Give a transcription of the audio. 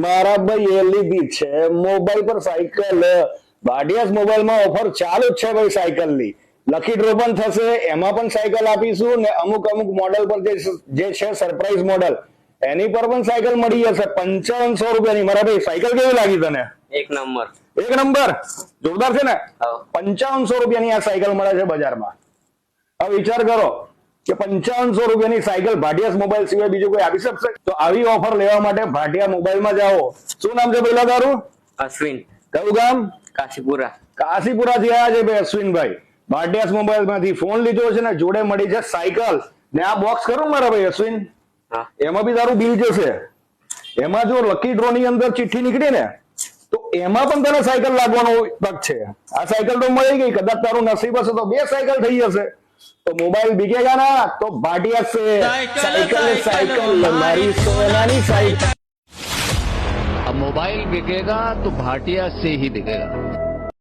મારા ભાઈ એ લીધી છે મોબાઈલ પર સાયકલ. ભાટિયાસ મોબાઈલમાં ઓફર ચાલુ જ છે ભાઈ સાયકલ ની. લકી ડ્રો પણ થશે, એમાં પણ સાયકલ આપીશું ને અમુક મોડેલ પર જે છે સરપ્રાઈઝ મોડેલ એની પર પણ સાયકલ મળી જશે 5500 રૂપિયાની. મારા ભાઈ સાયકલ કેવી લાગી તને? એક નંબર. એક નંબર, જોરદાર છે ને. 5500 રૂપિયાની આ સાયકલ મળે છે બજારમાં. હવે વિચાર કરો કે 5500 રૂપિયાની સાયકલ ભાટિયાસ મોબાઈલ સિવાય બીજું કોઈ આપી શકશે? તો આવી ઓફર લેવા માટે ભાટિયા મોબાઈલમાં જાઓ. શું નામ છે પહેલા તારું? અશ્વિન. કયું ગામ? કાશીપુરા. કાશીપુરા થી આવ્યા છે ભાઈ અશ્વિનભાઈ. ભાટિયાસ મોબાઈલ માંથી ફોન લીધો છે ને જોડે મળી છે સાયકલ ને આ બોક્સ કરું મારા ભાઈ અશ્વિન. એમાં બી તારું બિલ જશે. એમાં જો લકી ડ્રો ની અંદર ચિઠ્ઠી નીકળી ને તો એમાં પણ તને સાયકલ લાગવાનો તક છે. આ સાયકલ તો મળી ગઈ, કદાચ તારું નસીબ હશે તો 2 સાયકલ થઈ જશે. तो मोबाइल बिकेगा ना तो भाटिया से साइकिल साइकिल हमारी सोनानी साइकिल. अब मोबाइल बिकेगा तो भाटिया से ही बिकेगा.